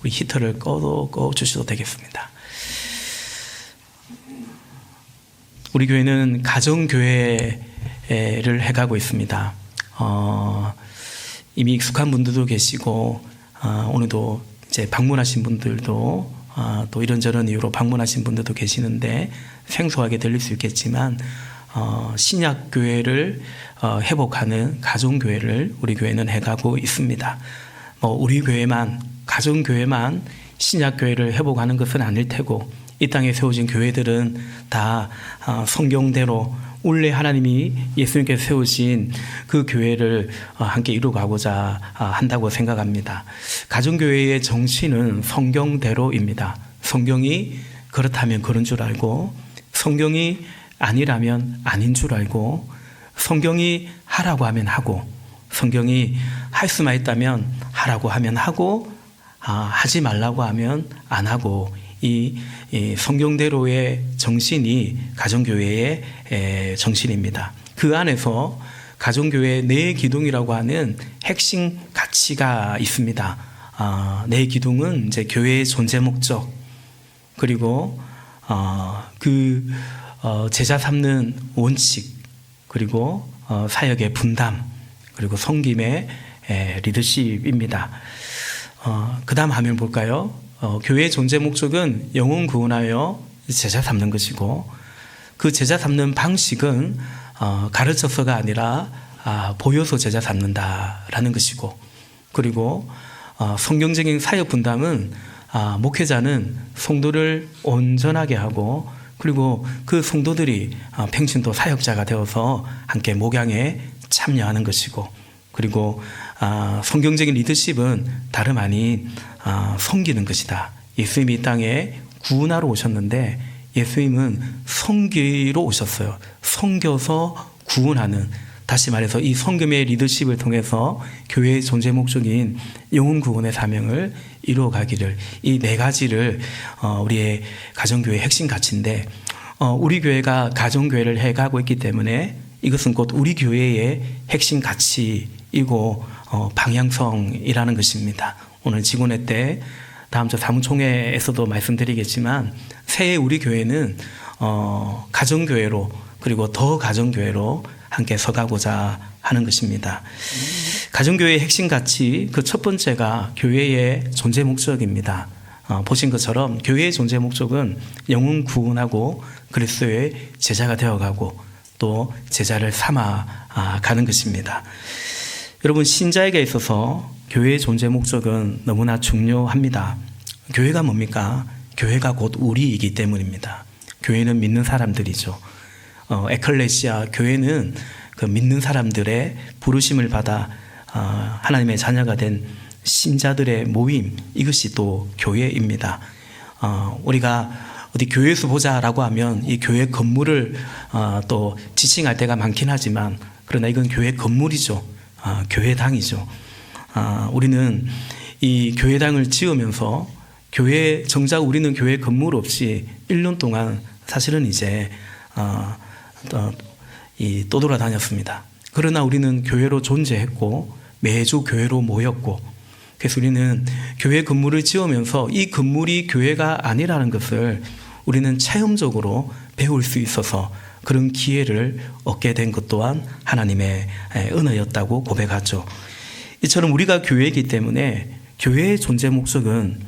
우리 히터를 꺼 주셔도 되겠습니다. 우리 교회는 가정교회를 해가고 있습니다. 이미 익숙한 분들도 계시고, 오늘도 이제 방문하신 분들도, 또 이런저런 이유로 방문하신 분들도 계시는데, 생소하게 들릴 수 있겠지만, 신약교회를 회복하는 가정교회를 우리 교회는 해가고 있습니다. 우리 교회만, 가정교회만 신약교회를 회복하는 것은 아닐 테고, 이 땅에 세워진 교회들은 다 성경대로 원래 하나님이 예수님께서 세우신 그 교회를 함께 이루어가고자 한다고 생각합니다. 가정교회의 정신은 성경대로입니다. 성경이 그렇다면 그런 줄 알고, 성경이 아니라면 아닌 줄 알고, 성경이 하라고 하면 하고, 성경이 할 수만 있다면 하라고 하면 하고, 하지 말라고 하면 안 하고, 이 성경대로의 정신이 가정교회의 정신입니다. 그 안에서 가정교회의 내 기둥이라고 하는 핵심 가치가 있습니다. 내 기둥은 이제 교회의 존재 목적, 그리고 제자 삼는 원칙, 그리고 사역의 분담, 그리고 섬김의 리더십입니다. 그 다음 화면 볼까요? 교회의 존재 목적은 영혼 구원하여 제자 삼는 것이고, 그 제자 삼는 방식은 가르쳐서가 아니라 보여서 제자 삼는다라는 것이고, 그리고 성경적인 사역 분담은 목회자는 성도를 온전하게 하고, 그리고 그 성도들이 평신도 사역자가 되어서 함께 목양에 참여하는 것이고, 그리고 성경적인 리더십은 다름 아닌 섬기는 것이다. 예수님이 이 땅에 구원하러 오셨는데 예수님은 섬기러 오셨어요. 섬겨서 구원하는, 다시 말해서 이 섬김의 리더십을 통해서 교회의 존재 목적인 영혼 구원의 사명을 이루어가기를, 이 네 가지를 우리의 가정교회의 핵심 가치인데, 우리 교회가 가정교회를 해가고 있기 때문에 이것은 곧 우리 교회의 핵심 가치이고 방향성이라는 것입니다. 오늘 직원회 때 다음 주 사무총회에서도 말씀드리겠지만, 새해 우리 교회는 가정교회로, 그리고 더 가정교회로 함께 서가고자 하는 것입니다. 가정교회의 핵심 가치, 그 첫 번째가 교회의 존재 목적입니다. 보신 것처럼 교회의 존재 목적은 영혼 구원하고 그리스도의 제자가 되어가고 또 제자를 삼아 가는 것입니다. 여러분, 신자에게 있어서 교회의 존재 목적은 너무나 중요합니다. 교회가 뭡니까? 교회가 곧 우리이기 때문입니다. 교회는 믿는 사람들이죠. 에클레시아, 교회는 그 믿는 사람들의 부르심을 받아 하나님의 자녀가 된 신자들의 모임, 이것이 또 교회입니다. 우리가 어디 교회에서 보자라고 하면 이 교회 건물을 또 지칭할 때가 많긴 하지만, 그러나 이건 교회 건물이죠. 교회당이죠. 우리는 이 교회당을 지으면서 정작 우리는 교회 건물 없이 1년 동안 사실은 이제 떠돌아다녔습니다. 그러나 우리는 교회로 존재했고 매주 교회로 모였고, 그래서 우리는 교회 건물을 지으면서 이 건물이 교회가 아니라는 것을 우리는 체험적으로 배울 수 있어서 그런 기회를 얻게 된 것 또한 하나님의 은혜였다고 고백하죠. 이처럼 우리가 교회이기 때문에 교회의 존재 목적은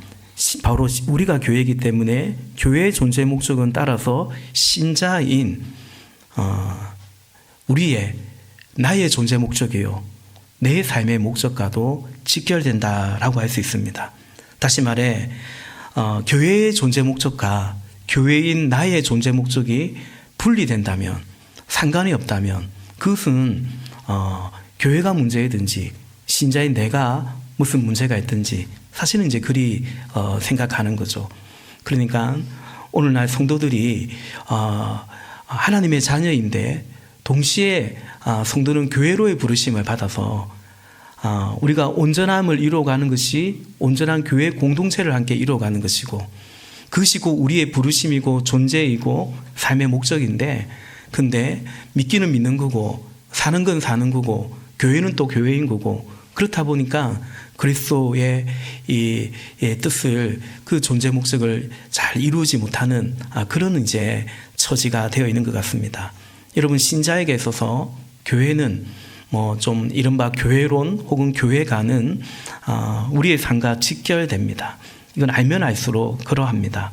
바로 우리가 교회이기 때문에 교회의 존재 목적은 따라서 신자인 나의 존재 목적이요, 내 삶의 목적과도 직결된다라고 할 수 있습니다. 다시 말해 교회의 존재 목적과 교회인 나의 존재 목적이 분리된다면, 상관이 없다면, 그것은 교회가 문제이든지 신자인 내가 무슨 문제가 있든지 사실은 이제 그리 생각하는 거죠. 그러니까 오늘날 성도들이 하나님의 자녀인데 동시에 성도는 교회로의 부르심을 받아서 우리가 온전함을 이루어가는 것이 온전한 교회 공동체를 함께 이루어가는 것이고, 그것이 곧 우리의 부르심이고 존재이고 삶의 목적인데, 근데 믿기는 믿는 거고 사는 건 사는 거고 교회는 또 교회인 거고 그렇다 보니까 그리스도의 이 뜻을, 그 존재 목적을 잘 이루지 못하는 그런 이제 처지가 되어 있는 것 같습니다. 여러분, 신자에게 있어서 교회는 뭐 좀 이른바 교회론 혹은 교회가는 우리의 삶과 직결됩니다. 이건 알면 알수록 그러합니다.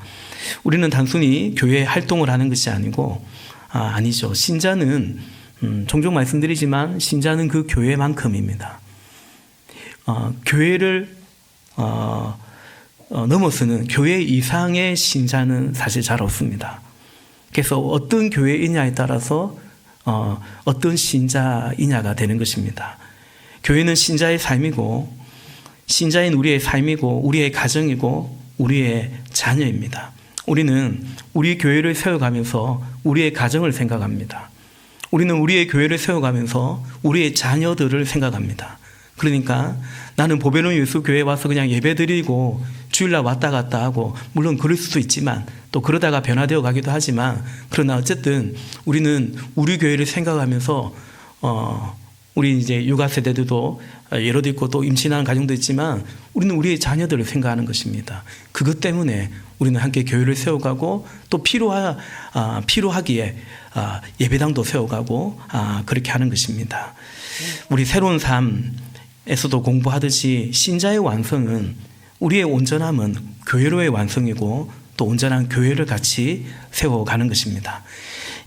우리는 단순히 교회 활동을 하는 것이 아니고 아니죠. 신자는 종종 말씀드리지만 신자는 그 교회만큼입니다. 교회를 넘어서는 교회 이상의 신자는 사실 잘 없습니다. 그래서 어떤 교회이냐에 따라서 어떤 신자이냐가 되는 것입니다. 교회는 신자의 삶이고, 신자인 우리의 삶이고, 우리의 가정이고, 우리의 자녀입니다. 우리는 우리 교회를 세워가면서 우리의 가정을 생각합니다. 우리는 우리의 교회를 세워가면서 우리의 자녀들을 생각합니다. 그러니까 나는 보배로운 예수 교회에 와서 그냥 예배드리고 주일날 왔다 갔다 하고, 물론 그럴 수도 있지만 또 그러다가 변화되어 가기도 하지만, 그러나 어쨌든 우리는 우리 교회를 생각하면서 우리 이제 육아 세대들도 예로도 있고 또 임신하는 가정도 있지만 우리는 우리의 자녀들을 생각하는 것입니다. 그것 때문에 우리는 함께 교회를 세워가고 또 필요하기에 예배당도 세워가고 그렇게 하는 것입니다. 우리 새로운 삶에서도 공부하듯이 신자의 완성은, 우리의 온전함은 교회로의 완성이고 또 온전한 교회를 같이 세워가는 것입니다.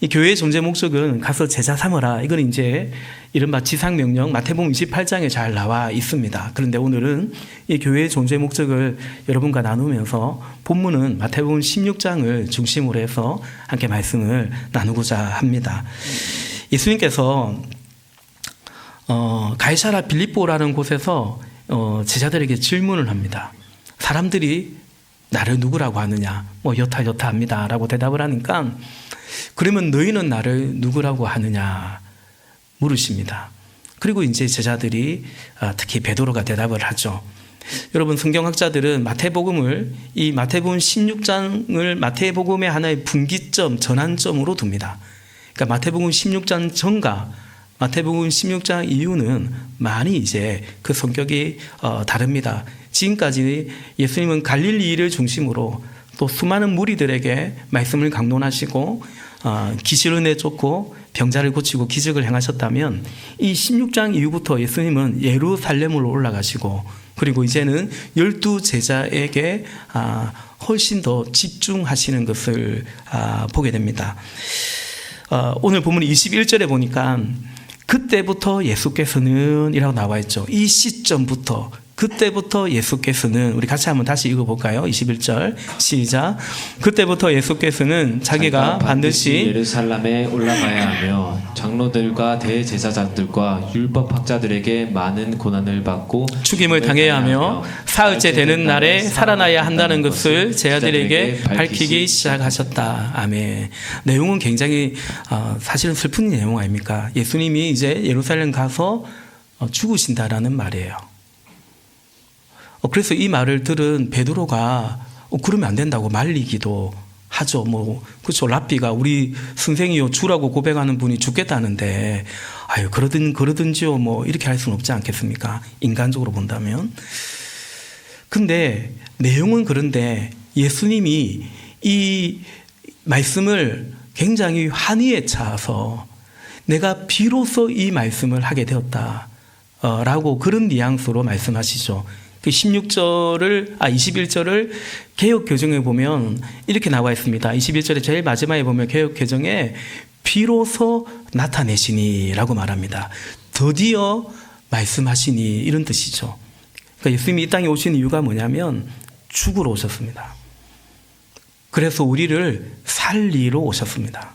이 교회의 존재 목적은 가서 제자 삼으라. 이건 이제 이른바 지상명령 마태복음 28장에 잘 나와 있습니다. 그런데 오늘은 이 교회의 존재 목적을 여러분과 나누면서 본문은 마태복음 16장을 중심으로 해서 함께 말씀을 나누고자 합니다. 예수님께서 가이사랴 빌립보라는 곳에서 제자들에게 질문을 합니다. 사람들이 나를 누구라고 하느냐? 여타합니다 라고 대답을 하니까, 그러면 너희는 나를 누구라고 하느냐? 물으십니다. 그리고 이제 제자들이 특히 베드로가 대답을 하죠. 여러분, 성경학자들은 이 마태복음 16장을 마태복음의 하나의 분기점, 전환점으로 둡니다. 그러니까 마태복음 16장 전과 마태복음 16장 이후는 많이 이제 그 성격이 다릅니다. 지금까지 예수님은 갈릴리를 중심으로 또 수많은 무리들에게 말씀을 강론하시고 기실을 내쫓고 병자를 고치고 기적을 행하셨다면, 이 16장 이후부터 예수님은 예루살렘으로 올라가시고, 그리고 이제는 12 제자에게 훨씬 더 집중하시는 것을 보게 됩니다. 오늘 본문 21절에 보니까 그때부터 예수께서는 이라고 나와 있죠. 이 시점부터, 그때부터 예수께서는, 우리 같이 한번 다시 읽어볼까요? 21절 시작. 그때부터 예수께서는 자기가 반드시 예루살렘에 올라가야 하며 장로들과 대제사장들과 율법학자들에게 많은 고난을 받고 죽임을 당해야 하며 사흘째 되는 날에 살아나야 한다는 것을 제자들에게 밝히기 시작하셨다. 아멘. 내용은 굉장히 사실은 슬픈 내용 아닙니까? 예수님이 이제 예루살렘 가서 죽으신다라는 말이에요. 그래서 이 말을 들은 베드로가 그러면 안 된다고 말리기도 하죠. 그렇죠. 랍비가 우리 선생이요 주라고 고백하는 분이 죽겠다는데, 그러든지요. 이렇게 할 수는 없지 않겠습니까? 인간적으로 본다면. 근데 내용은 그런데 예수님이 이 말씀을 굉장히 환희에 차서 내가 비로소 이 말씀을 하게 되었다. 라고 그런 뉘앙스로 말씀하시죠. 그 21절을 개역개정에 보면 이렇게 나와 있습니다. 21절의 제일 마지막에 보면 개역개정에 비로소 나타내시니 라고 말합니다. 드디어 말씀하시니, 이런 뜻이죠. 그러니까 예수님이 이 땅에 오신 이유가 뭐냐면 죽으러 오셨습니다. 그래서 우리를 살리러 오셨습니다.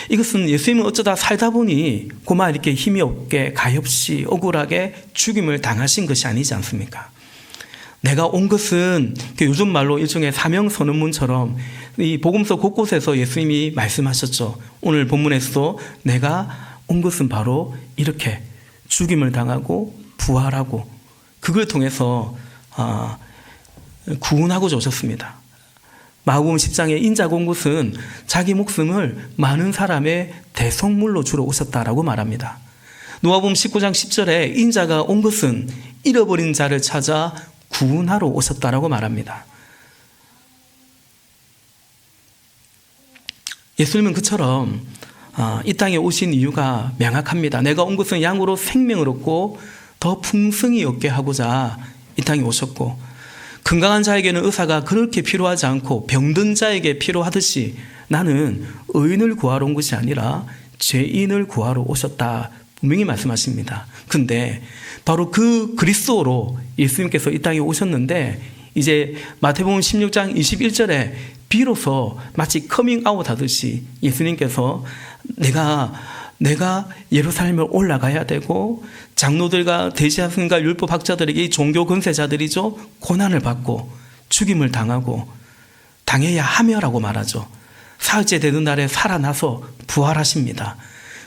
이것은 예수님은 어쩌다 살다 보니 고마 이렇게 힘이 없게 가엾이 억울하게 죽임을 당하신 것이 아니지 않습니까? 내가 온 것은 요즘 말로 일종의 사명 선언문처럼 이 복음서 곳곳에서 예수님이 말씀하셨죠. 오늘 본문에서도 내가 온 것은 바로 이렇게 죽임을 당하고 부활하고 그걸 통해서 구원하고자 오셨습니다. 마가복음 10장의 인자가 온 것은 자기 목숨을 많은 사람의 대속물로 주러 오셨다라고 말합니다. 누가복음 19장 10절에 인자가 온 것은 잃어버린 자를 찾아 구원하러 오셨다라고 말합니다. 예수님은 그처럼 이 땅에 오신 이유가 명확합니다. 내가 온 것은 양으로 생명을 얻고 더 풍성히 얻게 하고자 이 땅에 오셨고, 건강한 자에게는 의사가 그렇게 필요하지 않고 병든 자에게 필요하듯이 나는 의인을 구하러 온 것이 아니라 죄인을 구하러 오셨다, 분명히 말씀하십니다. 근데 바로 그 그리스도로 예수님께서 이 땅에 오셨는데, 이제 마태복음 16장 21절에 비로소 마치 커밍아웃 하듯이 예수님께서 내가 예루살렘에 올라가야 되고 장로들과 대제사장과 율법학자들에게, 이 종교 권세자들이죠, 고난을 받고 죽임을 당해야 하며라고 말하죠. 사흘째 되는 날에 살아나서 부활하십니다.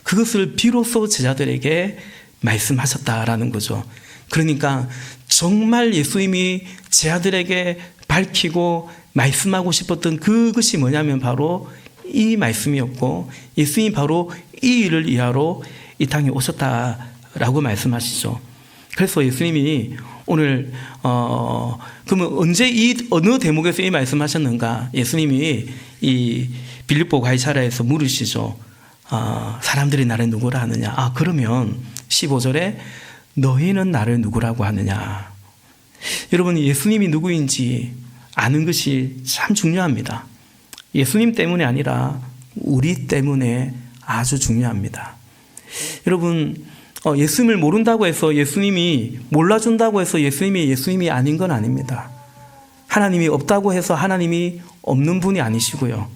그것을 비로소 제자들에게 말씀하셨다라는 거죠. 그러니까 정말 예수님이 제자들에게 밝히고 말씀하고 싶었던 그것이 뭐냐면 바로 이 말씀이었고, 예수님이 바로 이 일을 이하러 이 땅에 오셨다라고 말씀하시죠. 그래서 예수님이 오늘 그러면 언제 어느 대목에서 이 말씀하셨는가? 예수님이 이 빌립보 가이사랴에서 물으시죠. 사람들이 나를 누구라 하느냐? 그러면 15절에 너희는 나를 누구라고 하느냐? 여러분, 예수님이 누구인지 아는 것이 참 중요합니다. 예수님 때문이 아니라 우리 때문에 아주 중요합니다. 여러분, 예수님을 모른다고 해서, 예수님이 몰라준다고 해서 예수님이 아닌 건 아닙니다. 하나님이 없다고 해서 하나님이 없는 분이 아니시고요.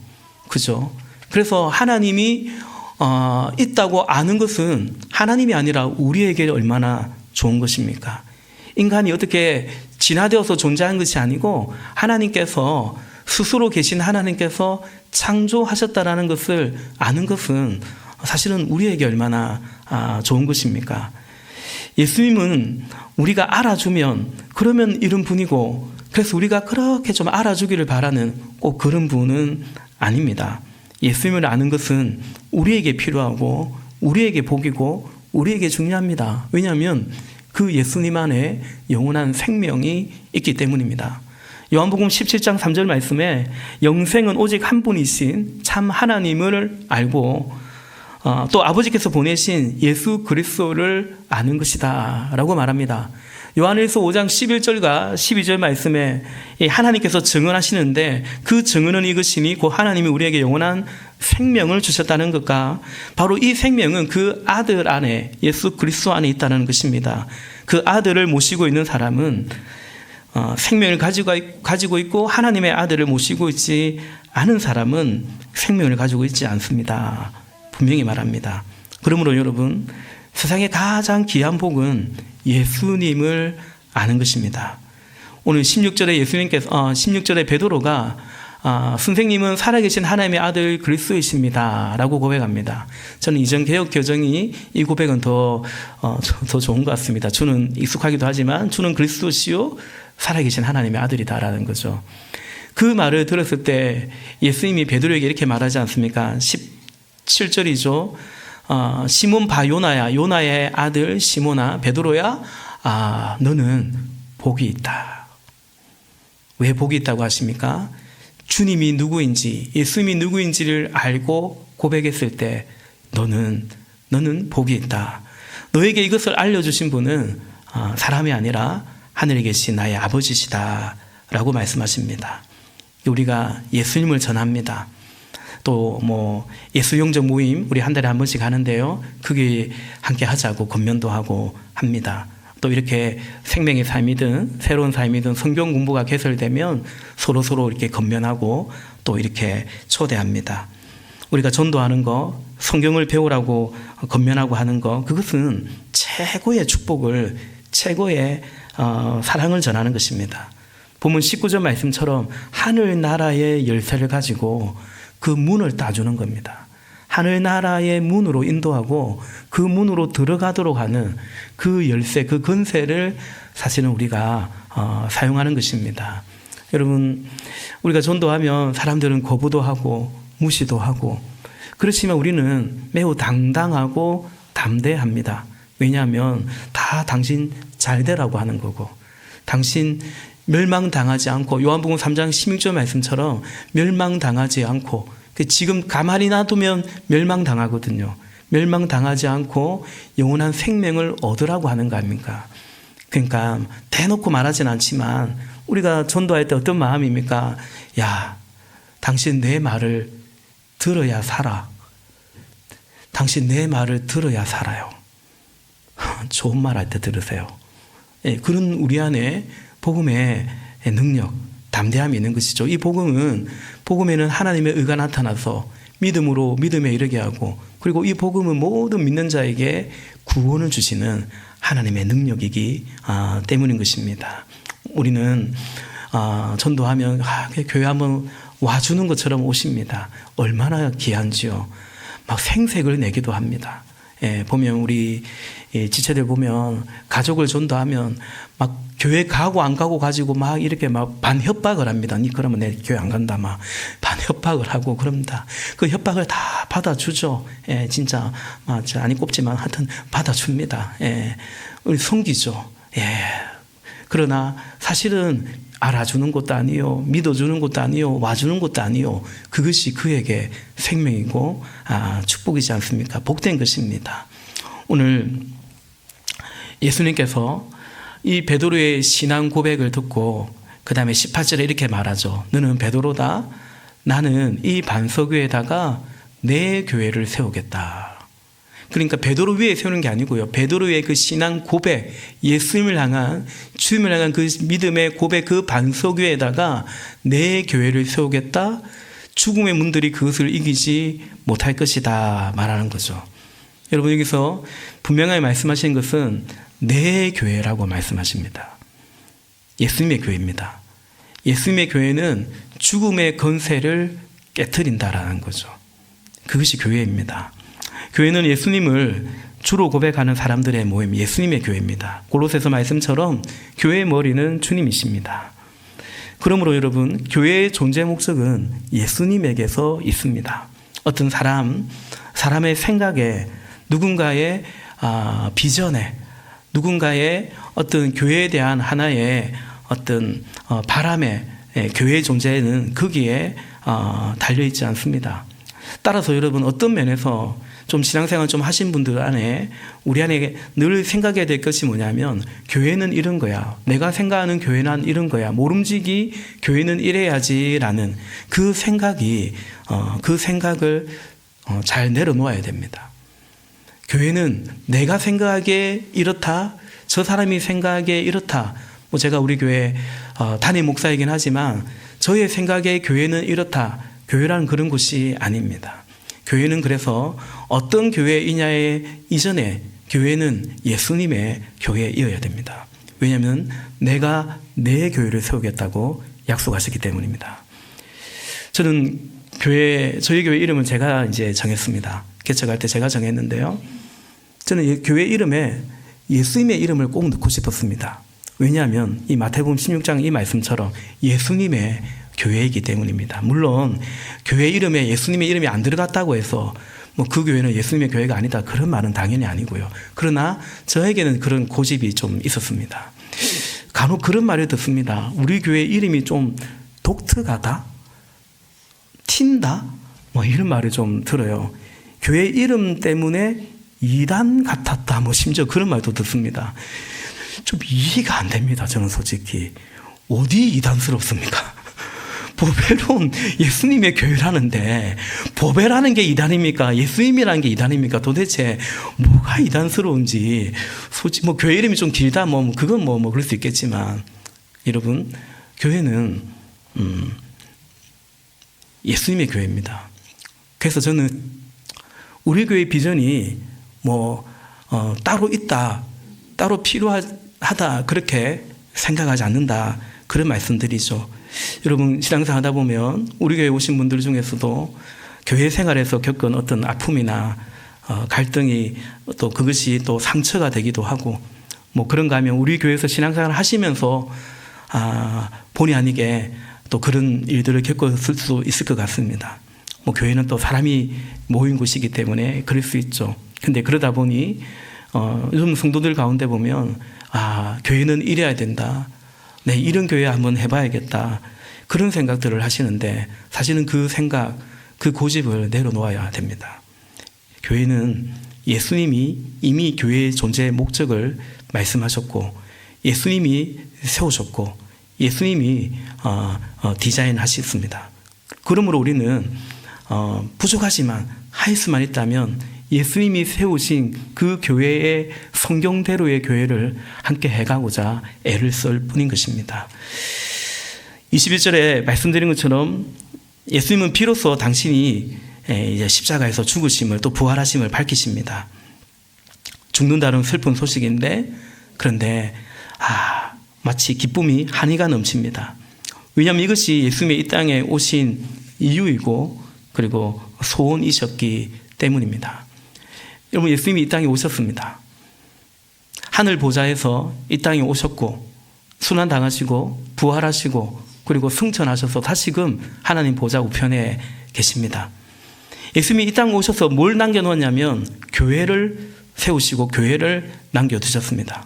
그죠? 그래서 하나님이 있다고 아는 것은 하나님이 아니라 우리에게 얼마나 좋은 것입니까? 인간이 어떻게 진화되어서 존재한 것이 아니고 하나님께서, 스스로 계신 하나님께서 창조하셨다라는 것을 아는 것은 사실은 우리에게 얼마나 좋은 것입니까? 예수님은 우리가 알아주면 그러면 이런 분이고, 그래서 우리가 그렇게 좀 알아주기를 바라는 꼭 그런 분은 아닙니다. 예수님을 아는 것은 우리에게 필요하고 우리에게 복이고 우리에게 중요합니다. 왜냐하면 그 예수님 안에 영원한 생명이 있기 때문입니다. 요한복음 17장 3절 말씀에 영생은 오직 한 분이신 참 하나님을 알고 또 아버지께서 보내신 예수 그리스도를 아는 것이다 라고 말합니다. 요한일서 5장 11절과 12절 말씀에 하나님께서 증언하시는데, 그 증언은 이것이니 곧 하나님이 우리에게 영원한 생명을 주셨다는 것과 바로 이 생명은 그 아들 안에, 예수 그리스도 안에 있다는 것입니다. 그 아들을 모시고 있는 사람은 생명을 가지고 있고, 하나님의 아들을 모시고 있지 않은 사람은 생명을 가지고 있지 않습니다. 분명히 말합니다. 그러므로 여러분, 세상의 가장 귀한 복은 예수님을 아는 것입니다. 오늘 16절에 베드로가 선생님은 살아계신 하나님의 아들 그리스도이십니다 라고 고백합니다. 저는 이전 개역 교정이 이 고백은 더 좋은 것 같습니다. 주는 익숙하기도 하지만 주는 그리스도시요 살아계신 하나님의 아들이다라는 거죠. 그 말을 들었을 때 예수님이 베드로에게 이렇게 말하지 않습니까? 17절이죠. 시몬 바 요나야, 요나의 아들 시몬아, 베드로야, 너는 복이 있다. 왜 복이 있다고 하십니까? 주님이 누구인지, 예수님이 누구인지를 알고 고백했을 때 너는 복이 있다. 너에게 이것을 알려주신 분은 사람이 아니라 하늘에 계신 나의 아버지시다 라고 말씀하십니다. 우리가 예수님을 전합니다. 또 예수 영적 모임 우리 한 달에 한 번씩 하는데요, 그게 함께 하자고 권면도 하고 합니다. 또 이렇게 생명의 삶이든 새로운 삶이든 성경 공부가 개설되면 서로 이렇게 권면하고 또 이렇게 초대합니다. 우리가 전도하는 거, 성경을 배우라고 권면하고 하는 거, 그것은 최고의 축복을, 최고의 사랑을 전하는 것입니다. 보면 19절 말씀처럼 하늘나라의 열쇠를 가지고 그 문을 따주는 겁니다. 하늘나라의 문으로 인도하고 그 문으로 들어가도록 하는 그 열쇠, 그 권세를 사실은 우리가 사용하는 것입니다. 여러분, 우리가 전도하면 사람들은 거부도 하고 무시도 하고, 그렇지만 우리는 매우 당당하고 담대합니다. 왜냐하면 다 당신 잘 되라고 하는 거고, 당신 멸망당하지 않고, 요한복음 3장 16절 말씀처럼 멸망당하지 않고, 지금 가만히 놔두면 멸망당하거든요. 멸망당하지 않고 영원한 생명을 얻으라고 하는 거 아닙니까? 그러니까 대놓고 말하진 않지만 우리가 전도할 때 어떤 마음입니까? 야, 당신 내 말을 들어야 살아. 당신 내 말을 들어야 살아요. 좋은 말 할 때 들으세요. 예, 그런 우리 안에 복음의 능력, 담대함이 있는 것이죠. 이 복음에는 하나님의 의가 나타나서 믿음으로 믿음에 이르게 하고, 그리고 이 복음은 모든 믿는 자에게 구원을 주시는 하나님의 능력이기 때문인 것입니다. 우리는 전도하면 교회 한번 와주는 것처럼 오십니다. 얼마나 귀한지요. 막 생색을 내기도 합니다. 예, 보면 우리 지체들 보면 가족을 전도하면 막 교회 가고 안 가고 가지고 막 이렇게 막 반협박을 합니다. 니 그러면 내 교회 안 간다 막 반협박을 하고 그럽니다. 그 협박을 다 받아주죠. 예, 진짜 아니 꼽지만 하여튼 받아줍니다. 예, 우리 섬기죠. 예. 그러나 사실은 알아주는 것도 아니요, 믿어주는 것도 아니요, 와주는 것도 아니요, 그것이 그에게 생명이고 축복이지 않습니까? 복된 것입니다. 오늘 예수님께서 이 베드로의 신앙 고백을 듣고 그 다음에 18절에 이렇게 말하죠. 너는 베드로다. 나는 이 반석 위에다가 내 교회를 세우겠다. 그러니까 베드로 위에 세우는 게 아니고요. 베드로 위에 그 신앙 고백, 예수님을 향한, 주님을 향한 그 믿음의 고백, 그 반석 위에다가 내 교회를 세우겠다. 죽음의 문들이 그것을 이기지 못할 것이다 말하는 거죠. 여러분, 여기서 분명하게 말씀하신 것은 내 교회라고 말씀하십니다. 예수님의 교회입니다. 예수님의 교회는 죽음의 권세를 깨트린다라는 거죠. 그것이 교회입니다. 교회는 예수님을 주로 고백하는 사람들의 모임, 예수님의 교회입니다. 골로새서 말씀처럼 교회의 머리는 주님이십니다. 그러므로 여러분, 교회의 존재 목적은 예수님에게서 있습니다. 어떤 사람의 생각에, 누군가의 비전에, 누군가의 어떤 교회에 대한 하나의 어떤 바람에, 교회의 존재는 거기에 달려있지 않습니다. 따라서 여러분, 어떤 면에서 좀 신앙생활 좀 하신 분들 안에, 우리 안에 늘 생각해야 될 것이 뭐냐면, 교회는 이런 거야. 내가 생각하는 교회는 이런 거야. 모름지기 교회는 이래야지라는 그 생각을 잘 내려놓아야 됩니다. 교회는 내가 생각하기에 이렇다. 저 사람이 생각하기에 이렇다. 뭐 제가 우리 교회 담임 목사이긴 하지만 저의 생각에 교회는 이렇다. 교회라는 그런 곳이 아닙니다. 교회는 그래서 어떤 교회이냐에 이전에 교회는 예수님의 교회이어야 됩니다. 왜냐하면 내가 내 교회를 세우겠다고 약속하셨기 때문입니다. 저는 저희 교회 이름은 제가 이제 정했습니다. 개척할 때 제가 정했는데요. 저는 교회 이름에 예수님의 이름을 꼭 넣고 싶었습니다. 왜냐하면 이 마태복음 16장 이 말씀처럼 예수님의 교회이기 때문입니다. 물론 교회 이름에 예수님의 이름이 안 들어갔다고 해서 뭐 그 교회는 예수님의 교회가 아니다, 그런 말은 당연히 아니고요. 그러나 저에게는 그런 고집이 좀 있었습니다. 간혹 그런 말을 듣습니다. 우리 교회 이름이 좀 독특하다? 튄다? 뭐 이런 말을 좀 들어요. 교회 이름 때문에 이단 같았다, 뭐 심지어 그런 말도 듣습니다. 좀 이해가 안 됩니다. 저는 솔직히 어디 이단스럽습니까? 보배로운 예수님의 교회라는데 보배라는 게 이단입니까? 예수님이라는 게 이단입니까? 도대체 뭐가 이단스러운지. 솔직히 뭐 교회 이름이 좀 길다, 뭐 그건 뭐 그럴 수 있겠지만, 여러분, 교회는 예수님의 교회입니다. 그래서 저는 우리 교회 비전이 따로 있다, 따로 필요하다, 그렇게 생각하지 않는다, 그런 말씀드리죠. 여러분, 신앙생활 하다 보면 우리 교회 오신 분들 중에서도 교회 생활에서 겪은 어떤 아픔이나 갈등이 또 그것이 또 상처가 되기도 하고, 뭐 그런가 하면 우리 교회에서 신앙생활 하시면서 본의 아니게 또 그런 일들을 겪었을 수 있을 것 같습니다. 뭐 교회는 또 사람이 모인 곳이기 때문에 그럴 수 있죠. 근데 그러다 보니 요즘 성도들 가운데 보면 교회는 이래야 된다. 네, 이런 교회 한번 해봐야겠다. 그런 생각들을 하시는데 사실은 그 생각, 그 고집을 내려놓아야 됩니다. 교회는 예수님이 이미 교회의 존재의 목적을 말씀하셨고 예수님이 세우셨고 예수님이 디자인하셨습니다. 그러므로 우리는 부족하지만 할 수만 있다면 예수님이 세우신 그 교회의 성경대로의 교회를 함께 해가고자 애를 쓸 뿐인 것입니다. 21절에 말씀드린 것처럼 예수님은 비로소 당신이 이제 십자가에서 죽으심을 또 부활하심을 밝히십니다. 죽는다는 슬픈 소식인데 그런데 마치 기쁨이 한이가 넘칩니다. 왜냐하면 이것이 예수님의 이 땅에 오신 이유이고 그리고 소원이셨기 때문입니다. 여러분 예수님이 이 땅에 오셨습니다. 하늘 보좌에서 이 땅에 오셨고 순환당하시고 부활하시고 그리고 승천하셔서 다시금 하나님 보좌 우편에 계십니다. 예수님이 이 땅에 오셔서 뭘 남겨놓았냐면 교회를 세우시고 교회를 남겨두셨습니다.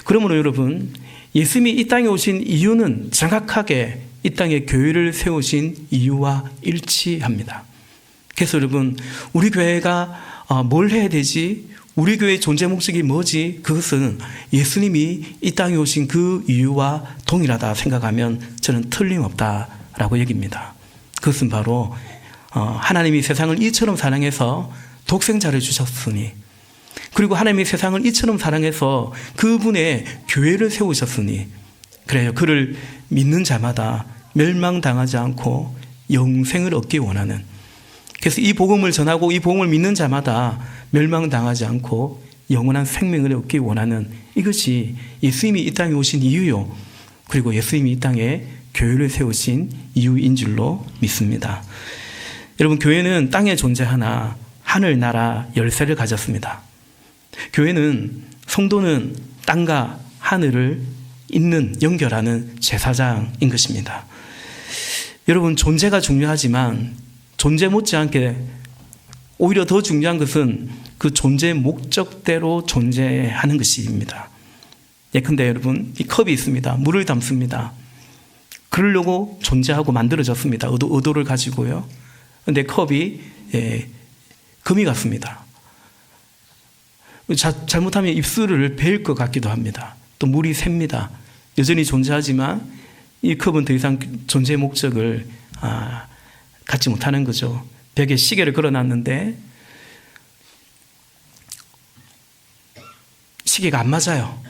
그러므로 여러분 예수님이 이 땅에 오신 이유는 정확하게 이 땅에 교회를 세우신 이유와 일치합니다. 그래서 여러분 우리 교회가 뭘 해야 되지? 우리 교회의 존재 목적이 뭐지? 그것은 예수님이 이 땅에 오신 그 이유와 동일하다 생각하면 저는 틀림없다라고 여깁니다. 그것은 바로 하나님이 세상을 이처럼 사랑해서 독생자를 주셨으니 그리고 하나님이 세상을 이처럼 사랑해서 그분의 교회를 세우셨으니 그래요. 그를 믿는 자마다 멸망당하지 않고 영생을 얻기 원하는 그래서 이 복음을 전하고 이 복음을 믿는 자마다 멸망당하지 않고 영원한 생명을 얻기 원하는 이것이 예수님이 이 땅에 오신 이유요. 그리고 예수님이 이 땅에 교회를 세우신 이유인 줄로 믿습니다. 여러분 교회는 땅에 존재하나 하늘나라 열쇠를 가졌습니다. 교회는 성도는 땅과 하늘을 잇는 연결하는 제사장인 것입니다. 여러분 존재가 중요하지만 존재 못지않게 오히려 더 중요한 것은 그 존재의 목적대로 존재하는 것입니다. 예컨대 여러분 이 컵이 있습니다. 물을 담습니다. 그러려고 존재하고 만들어졌습니다. 의도를 가지고요. 그런데 컵이 금이 같습니다. 잘못하면 입술을 베일 것 같기도 합니다. 또 물이 셉니다. 여전히 존재하지만 이 컵은 더 이상 존재의 목적을 갖지 못하는 거죠. 벽에 시계를 걸어놨는데 시계가 안 맞아요.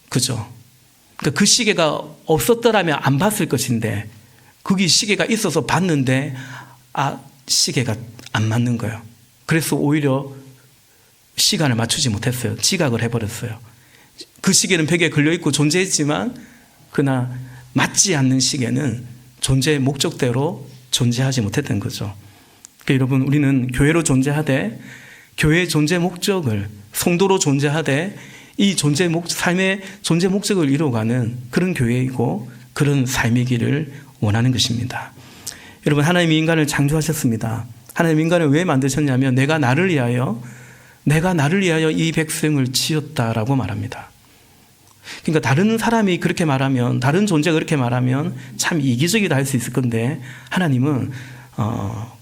그죠? 그러니까 그 시계가 없었더라면 안 봤을 것인데 거기 시계가 있어서 봤는데 시계가 안 맞는 거예요. 그래서 오히려 시간을 맞추지 못했어요. 지각을 해버렸어요. 그 시계는 벽에 걸려있고 존재했지만 그러나 맞지 않는 시계는 존재의 목적대로 존재하지 못했던 거죠. 그러니까 여러분 우리는 교회로 존재하되 교회의 존재 목적을 성도로 존재하되 이 삶의 존재 목적을 이루어가는 그런 교회이고 그런 삶이기를 원하는 것입니다. 여러분 하나님이 인간을 창조하셨습니다. 하나님 인간을 왜 만드셨냐면 내가 나를 위하여 이 백성을 지었다라고 말합니다. 그러니까 다른 사람이 그렇게 말하면 다른 존재가 그렇게 말하면 참 이기적이다 할 수 있을 건데 하나님은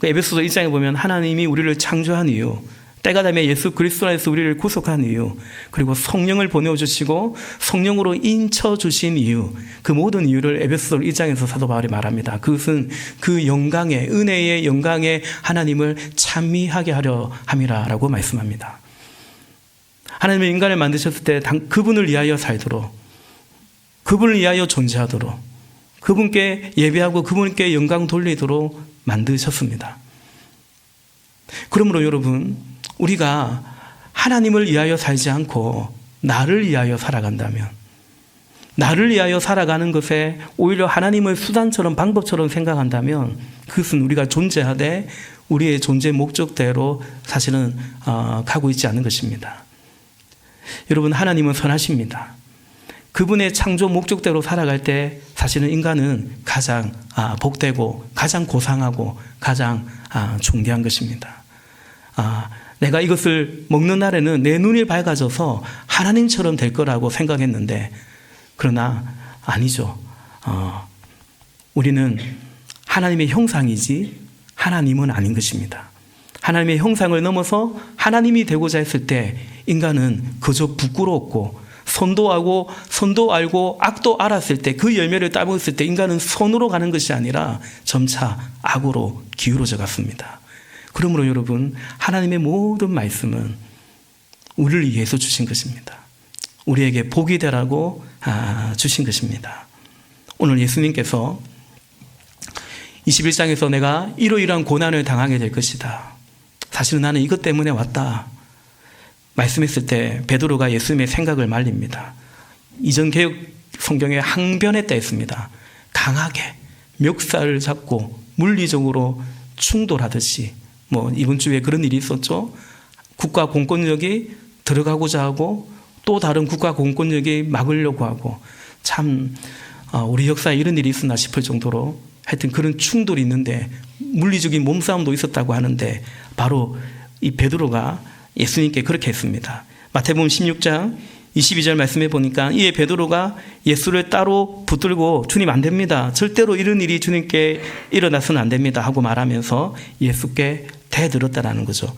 에베소서 1장에 보면 하나님이 우리를 창조한 이유 때가 되면 예수 그리스도 안에서 우리를 구속한 이유 그리고 성령을 보내주시고 성령으로 인쳐주신 이유 그 모든 이유를 에베소서 1장에서 사도 바울이 말합니다. 그것은 그 영광의 은혜의 영광의 하나님을 찬미하게 하려 함이라라고 말씀합니다. 하나님의 인간을 만드셨을 때 그분을 위하여 살도록 그분을 위하여 존재하도록 그분께 예배하고 그분께 영광 돌리도록 만드셨습니다. 그러므로 여러분 우리가 하나님을 위하여 살지 않고 나를 위하여 살아간다면 나를 위하여 살아가는 것에 오히려 하나님을 수단처럼 방법처럼 생각한다면 그것은 우리가 존재하되 우리의 존재 목적대로 사실은 가고 있지 않은 것입니다. 여러분 하나님은 선하십니다. 그분의 창조 목적대로 살아갈 때 사실은 인간은 가장 복되고 가장 고상하고 가장 존귀한 것입니다. 내가 이것을 먹는 날에는 내 눈이 밝아져서 하나님처럼 될 거라고 생각했는데, 그러나 아니죠. 우리는 하나님의 형상이지 하나님은 아닌 것입니다. 하나님의 형상을 넘어서 하나님이 되고자 했을 때 인간은 그저 부끄러웠고, 선도 알고 악도 알았을 때, 그 열매를 따먹었을 때 인간은 선으로 가는 것이 아니라 점차 악으로 기울어져 갔습니다. 그러므로 여러분, 하나님의 모든 말씀은 우리를 위해서 주신 것입니다. 우리에게 복이 되라고 주신 것입니다. 오늘 예수님께서 21장에서 내가 이러이러한 고난을 당하게 될 것이다, 사실은 나는 이것 때문에 왔다 말씀했을 때 베드로가 예수님의 생각을 말립니다. 이전 개혁 성경에 항변했다 했습니다. 강하게 멱살을 잡고 물리적으로 충돌하듯이, 이번 주에 그런 일이 있었죠. 국가 공권력이 들어가고자 하고 또 다른 국가 공권력이 막으려고 하고, 참 우리 역사에 이런 일이 있었나 싶을 정도로 하여튼 그런 충돌이 있는데 물리적인 몸싸움도 있었다고 하는데, 바로 이 베드로가 예수님께 그렇게 했습니다. 마태복음 16장 22절 말씀해 보니까, 이에 베드로가 예수를 따로 붙들고 주님 안 됩니다, 절대로 이런 일이 주님께 일어나서는 안 됩니다 하고 말하면서 예수께 대들었다라는 거죠.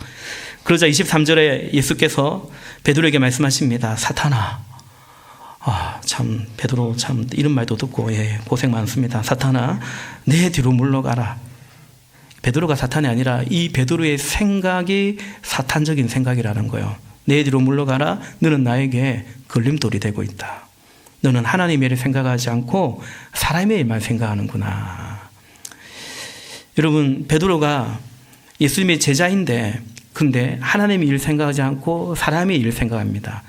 그러자 23절에 예수께서 베드로에게 말씀하십니다. 사탄아, 참 베드로 참 이런 말도 듣고 고생 많습니다. 사탄아, 내 뒤로 물러가라. 베드로가 사탄이 아니라 이 베드로의 생각이 사탄적인 생각이라는 거예요. 내 뒤로 물러가라. 너는 나에게 걸림돌이 되고 있다. 너는 하나님의 일을 생각하지 않고 사람의 일만 생각하는구나. 여러분, 베드로가 예수님의 제자인데, 근데 하나님의 일을 생각하지 않고 사람의 일을 생각합니다.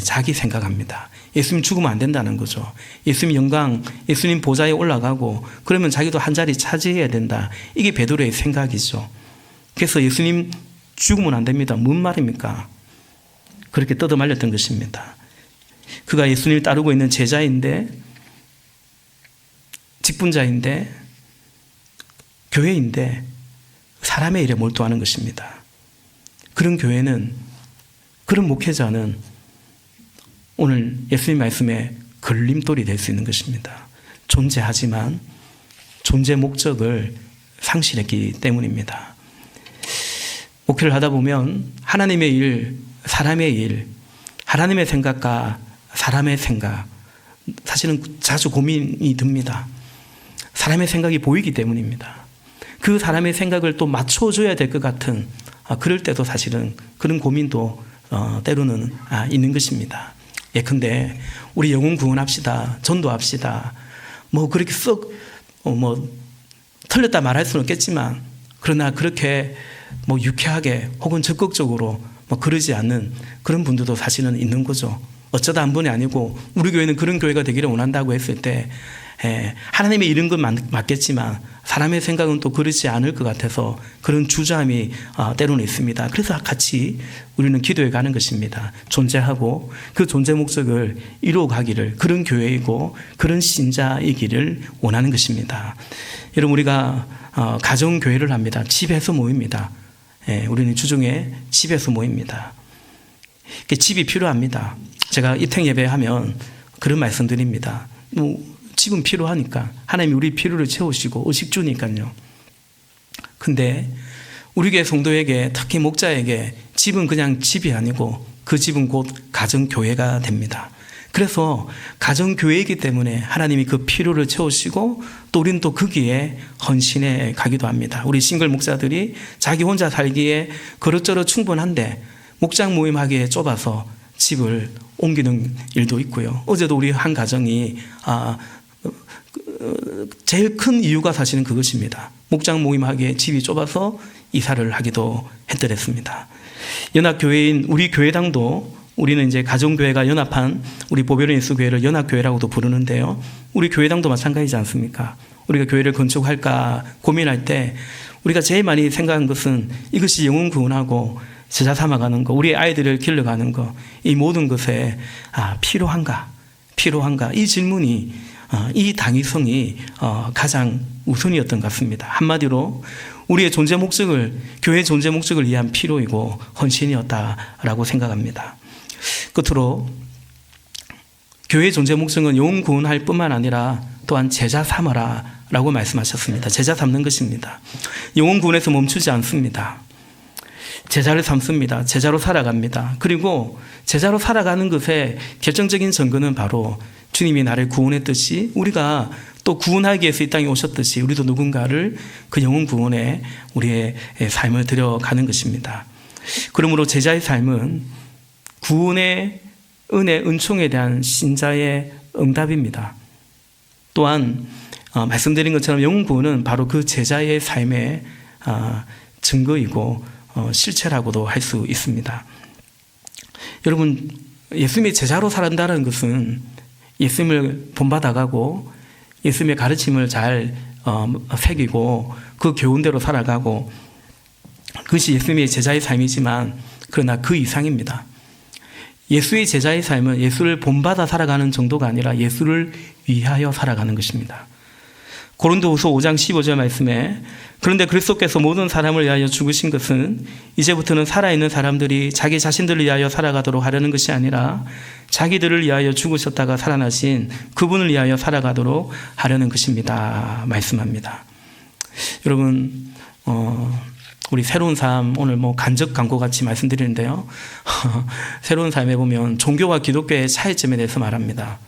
자기 생각합니다. 예수님 죽으면 안 된다는 거죠. 예수님 영광, 예수님 보좌에 올라가고 그러면 자기도 한 자리 차지해야 된다. 이게 베드로의 생각이죠. 그래서 예수님 죽으면 안 됩니다. 뭔 말입니까? 그렇게 뜯어말렸던 것입니다. 그가 예수님을 따르고 있는 제자인데, 직분자인데, 교회인데 사람의 일에 몰두하는 것입니다. 그런 교회는, 그런 목회자는 오늘 예수님 말씀에 걸림돌이 될 수 있는 것입니다. 존재하지만 존재 목적을 상실했기 때문입니다. 목회를 하다 보면 하나님의 일, 사람의 일, 하나님의 생각과 사람의 생각, 사실은 자주 고민이 듭니다. 사람의 생각이 보이기 때문입니다. 그 사람의 생각을 또 맞춰줘야 될 것 같은 그럴 때도 사실은 그런 고민도 때로는 있는 것입니다. 예컨대 우리 영혼 구원합시다, 전도합시다, 그렇게 썩 틀렸다 말할 수는 없겠지만, 그러나 그렇게 유쾌하게 혹은 적극적으로 그러지 않는 그런 분들도 사실은 있는 거죠. 어쩌다 한 번이 아니고 우리 교회는 그런 교회가 되기를 원한다고 했을 때 하나님의 이런 건 맞겠지만 사람의 생각은 또 그렇지 않을 것 같아서 그런 주저함이 때로는 있습니다. 그래서 같이 우리는 기도해 가는 것입니다. 존재하고 그 존재 목적을 이루어가기를, 그런 교회이고 그런 신자이기를 원하는 것입니다. 여러분, 우리가 가정교회를 합니다. 집에서 모입니다. 우리는 주중에 집에서 모입니다. 집이 필요합니다. 제가 입행 예배하면 그런 말씀 드립니다. 집은 필요하니까, 하나님이 우리 필요를 채우시고 의식 주니까요. 근데 우리 교회 성도에게, 특히 목자에게 집은 그냥 집이 아니고 그 집은 곧 가정교회가 됩니다. 그래서 가정교회이기 때문에 하나님이 그 필요를 채우시고 또 우리는 또 거기에 헌신해 가기도 합니다. 우리 싱글 목사들이 자기 혼자 살기에 그릇저릇 충분한데 목장 모임하기에 좁아서 집을 옮기는 일도 있고요. 어제도 우리 한 가정이 제일 큰 이유가 사실은 그것입니다. 목장 모임하기에 집이 좁아서 이사를 하기도 했더랬습니다. 연합교회인 우리 교회당도, 우리는 이제 가정교회가 연합한 우리 보배로인 예수교회를 연합교회라고도 부르는데요. 우리 교회당도 마찬가지지 않습니까? 우리가 교회를 건축할까 고민할 때 우리가 제일 많이 생각한 것은 이것이 영혼 구원하고 제자 삼아가는 거, 우리 아이들을 길러가는 거, 이 모든 것에 필요한가? 이 질문이, 이 당위성이 가장 우선이었던 것 같습니다. 한마디로 우리의 존재 목적을, 교회의 존재 목적을 위한 필요이고 헌신이었다라고 생각합니다. 끝으로 교회의 존재 목적은 영혼 구원할 뿐만 아니라 또한 제자 삼아라 라고 말씀하셨습니다. 제자 삼는 것입니다. 영혼 구원에서 멈추지 않습니다. 제자를 삼습니다. 제자로 살아갑니다. 그리고 제자로 살아가는 것의 결정적인 증거는 바로 주님이 나를 구원했듯이 우리가 또 구원하기 위해서 이 땅에 오셨듯이 우리도 누군가를 그 영혼 구원에 우리의 삶을 들여가는 것입니다. 그러므로 제자의 삶은 구원의 은혜, 은총에 대한 신자의 응답입니다. 또한 말씀드린 것처럼 영혼 구원은 바로 그 제자의 삶의 증거이고 실체라고도 할 수 있습니다. 여러분, 예수님의 제자로 살아간다는 것은 예수님을 본받아가고 예수님의 가르침을 잘 새기고 그 교훈대로 살아가고 그것이 예수님의 제자의 삶이지만 그러나 그 이상입니다. 예수의 제자의 삶은 예수를 본받아 살아가는 정도가 아니라 예수를 위하여 살아가는 것입니다. 고린도후서 5장 15절 말씀에 그런데 그리스도께서 모든 사람을 위하여 죽으신 것은 이제부터는 살아있는 사람들이 자기 자신들을 위하여 살아가도록 하려는 것이 아니라 자기들을 위하여 죽으셨다가 살아나신 그분을 위하여 살아가도록 하려는 것입니다. 말씀합니다. 여러분, 우리 새로운 삶 오늘 간접 광고 같이 말씀드리는데요. 새로운 삶에 보면 종교와 기독교의 차이점에 대해서 말합니다.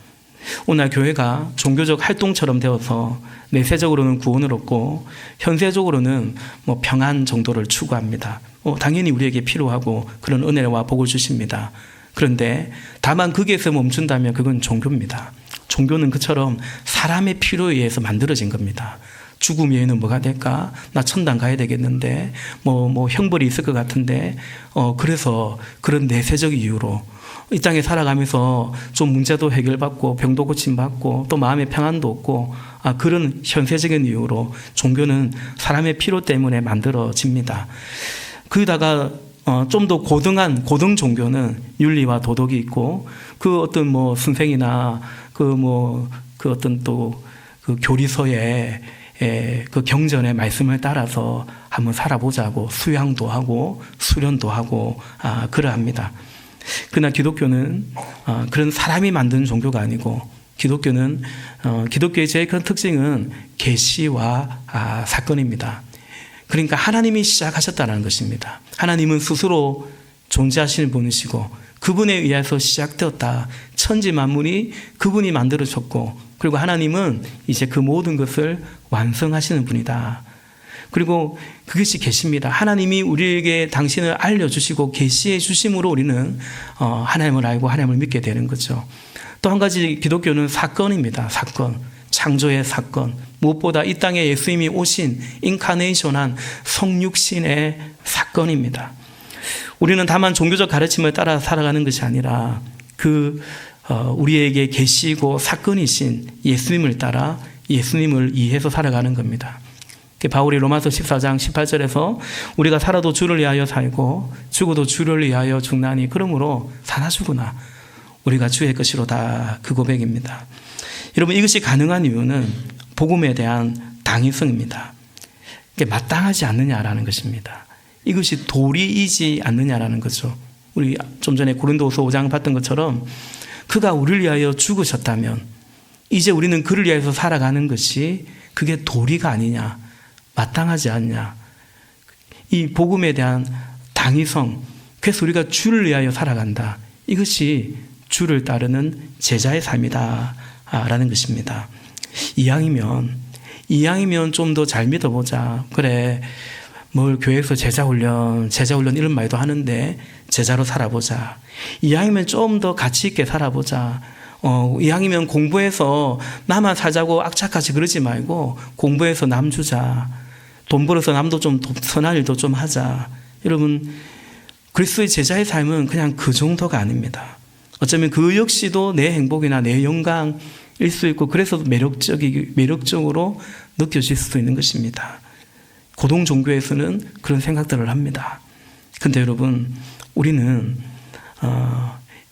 오늘 교회가 종교적 활동처럼 되어서 내세적으로는 구원을 얻고 현세적으로는 평안 정도를 추구합니다. 당연히 우리에게 필요하고 그런 은혜와 복을 주십니다. 그런데 다만 거기에서 멈춘다면 그건 종교입니다. 종교는 그처럼 사람의 필요에 의해서 만들어진 겁니다. 죽음 외에는 뭐가 될까? 나 천당 가야 되겠는데 형벌이 있을 것 같은데 그래서 그런 내세적 이유로 이 땅에 살아가면서 좀 문제도 해결받고 병도 고침받고 또 마음의 평안도 없고 그런 현세적인 이유로 종교는 사람의 필요 때문에 만들어집니다. 거기다가 좀 더 고등 종교는 윤리와 도덕이 있고 그 어떤 선생이나 그 어떤 또 그 교리서에 그 경전의 말씀을 따라서 한번 살아보자고 수양도 하고 수련도 하고 그러합니다. 그러나 기독교는 그런 사람이 만든 종교가 아니고 기독교는 기독교의 제일 큰 특징은 계시와 사건입니다. 그러니까 하나님이 시작하셨다는 것입니다. 하나님은 스스로 존재하시는 분이시고 그분에 의해서 시작되었다. 천지 만물이 그분이 만들어졌고 그리고 하나님은 이제 그 모든 것을 완성하시는 분이다. 그리고 그것이 계시입니다. 하나님이 우리에게 당신을 알려주시고 계시해 주심으로 우리는 하나님을 알고 하나님을 믿게 되는 거죠. 또 한 가지 기독교는 사건입니다. 사건. 창조의 사건. 무엇보다 이 땅에 예수님이 오신 인카네이션한 성육신의 사건입니다. 우리는 다만 종교적 가르침을 따라 살아가는 것이 아니라 우리에게 계시고 사건이신 예수님을 따라 예수님을 이해해서 살아가는 겁니다. 바울이 로마서 14장 18절에서 우리가 살아도 주를 위하여 살고 죽어도 주를 위하여 죽나니 그러므로 사나 죽으나 우리가 주의 것이로다 그 고백입니다. 여러분 이것이 가능한 이유는 복음에 대한 당위성입니다. 이게 마땅하지 않느냐라는 것입니다. 이것이 도리이지 않느냐라는 거죠. 우리 좀 전에 고린도후서 5장 봤던 것처럼 그가 우리를 위하여 죽으셨다면 이제 우리는 그를 위하여서 살아가는 것이 그게 도리가 아니냐 마땅하지 않냐. 이 복음에 대한 당위성, 그래서 우리가 주를 위하여 살아간다. 이것이 주를 따르는 제자의 삶이다 라는 것입니다. 이왕이면 좀 더 잘 믿어보자. 그래 뭘 교회에서 제자훈련 이런 말도 하는데 제자로 살아보자. 이왕이면 좀 더 가치 있게 살아보자. 이왕이면 공부해서 나만 살자고 악착같이 그러지 말고 공부해서 남 주자. 돈 벌어서 남도 좀 선한 일도 좀 하자. 여러분 그리스도의 제자의 삶은 그냥 그 정도가 아닙니다. 어쩌면 그 역시도 내 행복이나 내 영광일 수 있고 그래서 매력적으로 느껴질 수도 있는 것입니다. 고등 종교에서는 그런 생각들을 합니다. 그런데 여러분 우리는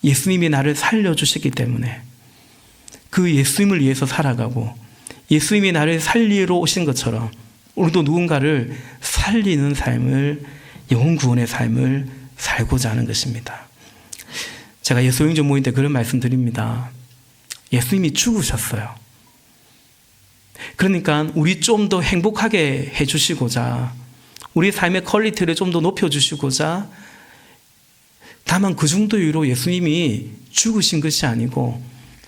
예수님이 나를 살려주셨기 때문에 그 예수님을 위해서 살아가고 예수님이 나를 살리러 오신 것처럼 우리도 누군가를 살리는 삶을, 영혼 구원의 삶을 살고자 하는 것입니다. 제가 예수영전 모임 때 그런 말씀 드립니다. 예수님이 죽으셨어요. 그러니까 우리 좀 더 행복하게 해주시고자, 우리 삶의 퀄리티를 좀 더 높여주시고자, 다만 그 정도 이유로 예수님이 죽으신 것이 아니고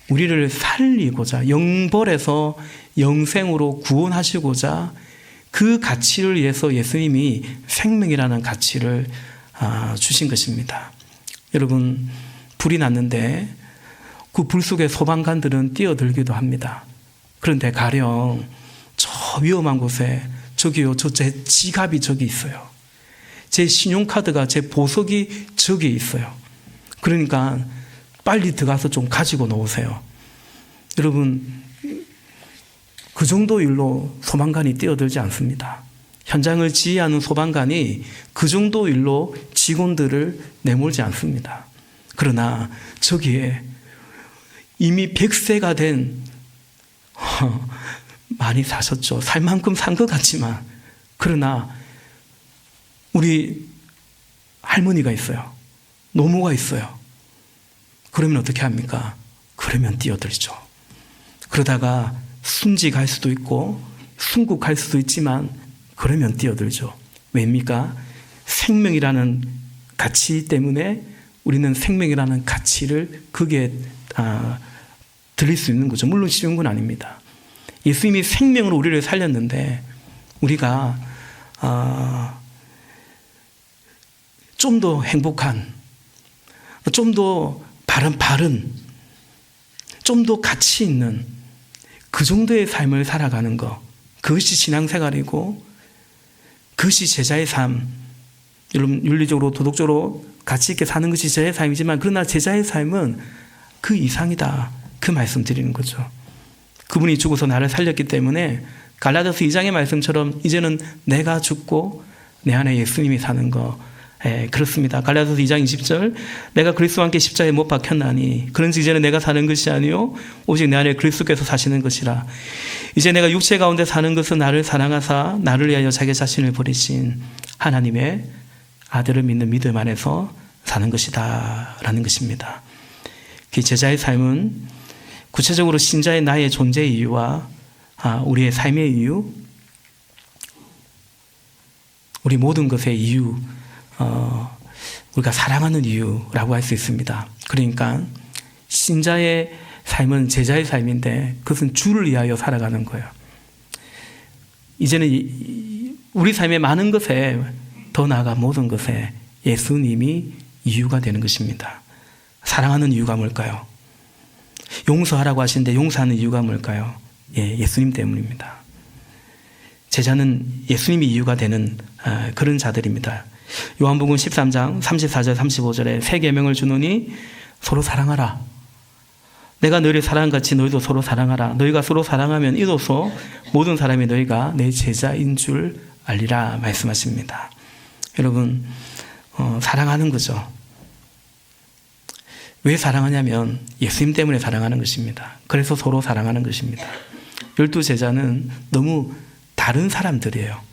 우리를 살리고자, 영벌에서 영생으로 구원하시고자 그 가치를 위해서 예수님이 생명이라는 가치를 주신 것입니다. 여러분, 불이 났는데 그 불 속에 소방관들은 뛰어들기도 합니다. 그런데 가령 저 위험한 곳에 저기요, 제 지갑이 저기 있어요. 제 신용카드가, 제 보석이 저기 있어요. 그러니까 빨리 들어가서 좀 가지고 놓으세요. 여러분, 그 정도 일로 소방관이 뛰어들지 않습니다. 현장을 지휘하는 소방관이 그 정도 일로 직원들을 내몰지 않습니다. 그러나 저기에 이미 100세가 된, 많이 사셨죠. 살 만큼 산 것 같지만, 그러나 우리 할머니가 있어요. 노모가 있어요. 그러면 어떻게 합니까? 그러면 뛰어들죠. 그러다가 순직 갈 수도 있고 순국 갈 수도 있지만 그러면 뛰어들죠. 왜입니까? 생명이라는 가치 때문에 우리는 생명이라는 가치를 그게 드릴 수 있는 거죠. 물론 쉬운 건 아닙니다. 예수님이 생명으로 우리를 살렸는데 우리가 좀 더 행복한, 좀 더 바른, 좀 더 가치 있는 그 정도의 삶을 살아가는 것, 그것이 신앙생활이고 그것이 제자의 삶. 여러분, 윤리적으로 도덕적으로 가치 있게 사는 것이 제자의 삶이지만 그러나 제자의 삶은 그 이상이다, 그 말씀 드리는 거죠. 그분이 죽어서 나를 살렸기 때문에 갈라디아서 2장의 말씀처럼 이제는 내가 죽고 내 안에 예수님이 사는 거, 그렇습니다. 갈라디아서 2장 20절, 내가 그리스도와 함께 십자가에 못 박혔나니 그런즉 이제는 내가 사는 것이 아니요 오직 내 안에 그리스도께서 사시는 것이라. 이제 내가 육체 가운데 사는 것은 나를 사랑하사 나를 위하여 자기 자신을 버리신 하나님의 아들을 믿는 믿음 안에서 사는 것이다 라는 것입니다. 그 제자의 삶은 구체적으로 신자의 나의 존재의 이유와 우리의 삶의 이유, 우리 모든 것의 이유, 우리가 사랑하는 이유라고 할 수 있습니다. 그러니까 신자의 삶은 제자의 삶인데 그것은 주를 위하여 살아가는 거예요. 이제는 우리 삶의 많은 것에, 더 나아가 모든 것에 예수님이 이유가 되는 것입니다. 사랑하는 이유가 뭘까요? 용서하라고 하시는데 용서하는 이유가 뭘까요? 예수님 때문입니다. 제자는 예수님이 이유가 되는 그런 자들입니다. 요한복음 13장 34절 35절에 새 계명을 주노니 서로 사랑하라. 내가 너희를 사랑한 같이 너희도 서로 사랑하라. 너희가 서로 사랑하면 이로써 모든 사람이 너희가 내 제자인 줄 알리라 말씀하십니다. 여러분, 사랑하는 거죠. 왜 사랑하냐면 예수님 때문에 사랑하는 것입니다. 그래서 서로 사랑하는 것입니다. 12제자는 너무 다른 사람들이에요.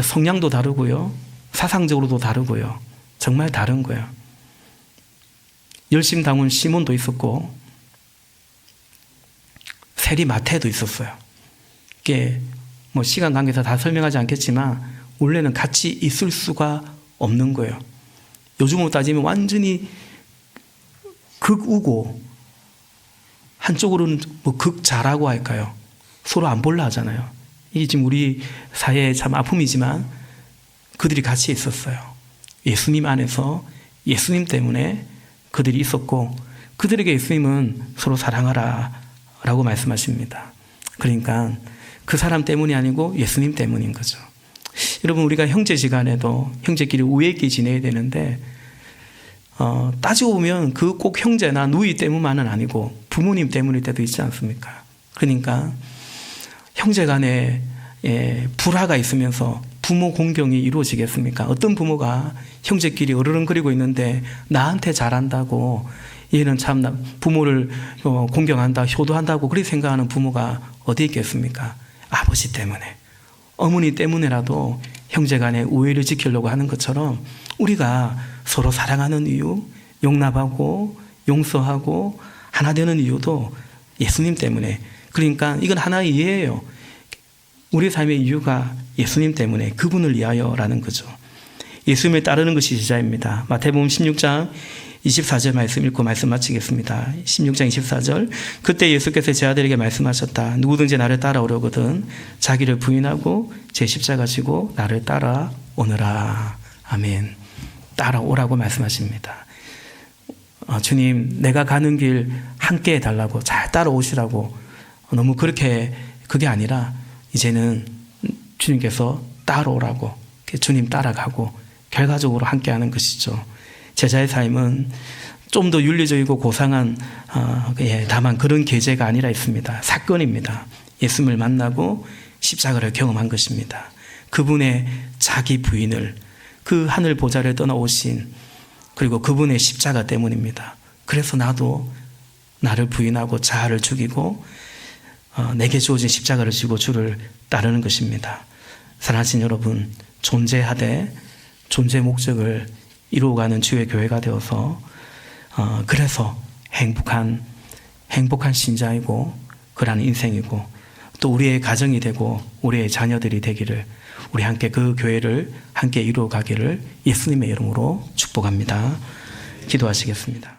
성향도 다르고요, 사상적으로도 다르고요, 정말 다른 거예요. 열심당원 시몬도 있었고 세리 마태도 있었어요. 이게 시간 관계에서 다 설명하지 않겠지만 원래는 같이 있을 수가 없는 거예요. 요즘으로 따지면 완전히 극우고 한쪽으로는 극자라고 할까요? 서로 안 볼라 하잖아요. 이게 지금 우리 사회의 참 아픔이지만 그들이 같이 있었어요. 예수님 안에서 예수님 때문에 그들이 있었고 그들에게 예수님은 서로 사랑하라 라고 말씀하십니다. 그러니까 그 사람 때문이 아니고 예수님 때문인 거죠. 여러분, 우리가 형제지간에도 형제끼리 우애 있게 지내야 되는데 따지고 보면 그 꼭 형제나 누이 때문만은 아니고 부모님 때문일 때도 있지 않습니까? 그러니까 형제간에 불화가 있으면서 부모 공경이 이루어지겠습니까? 어떤 부모가 형제끼리 어르렁거리고 있는데 나한테 잘한다고, 얘는 참 부모를 공경한다, 효도한다고 그렇게 생각하는 부모가 어디 있겠습니까? 아버지 때문에, 어머니 때문에라도 형제간의 우애를 지키려고 하는 것처럼 우리가 서로 사랑하는 이유, 용납하고 용서하고 하나 되는 이유도 예수님 때문에. 그러니까 이건 하나의 이해예요. 우리 삶의 이유가 예수님 때문에, 그분을 위하여라는 거죠. 예수님을 따르는 것이 지자입니다. 마태복음 16장 24절 말씀 읽고 말씀 마치겠습니다. 16장 24절. 그때 예수께서 제 아들에게 말씀하셨다. 누구든지 나를 따라오려거든 자기를 부인하고 제 십자가 지고 나를 따라오너라. 아멘. 따라오라고 말씀하십니다. 주님, 내가 가는 길 함께 해달라고, 잘 따라오시라고, 너무 그게 아니라 이제는 주님께서 따라오라고, 주님 따라가고 결과적으로 함께하는 것이죠. 제자의 삶은 좀 더 윤리적이고 고상한 다만 그런 계제가 아니라 있습니다. 사건입니다. 예수님을 만나고 십자가를 경험한 것입니다. 그분의 자기 부인을, 그 하늘 보좌를 떠나오신, 그리고 그분의 십자가 때문입니다. 그래서 나도 나를 부인하고 자아를 죽이고 내게 주어진 십자가를 지고 주를 따르는 것입니다. 사랑하신 여러분, 존재하되 존재 목적을 이루어가는 주의 교회가 되어서 그래서 행복한 신자이고 그러한 인생이고 또 우리의 가정이 되고 우리의 자녀들이 되기를, 우리 함께 그 교회를 함께 이루어가기를 예수님의 이름으로 축복합니다. 기도하시겠습니다.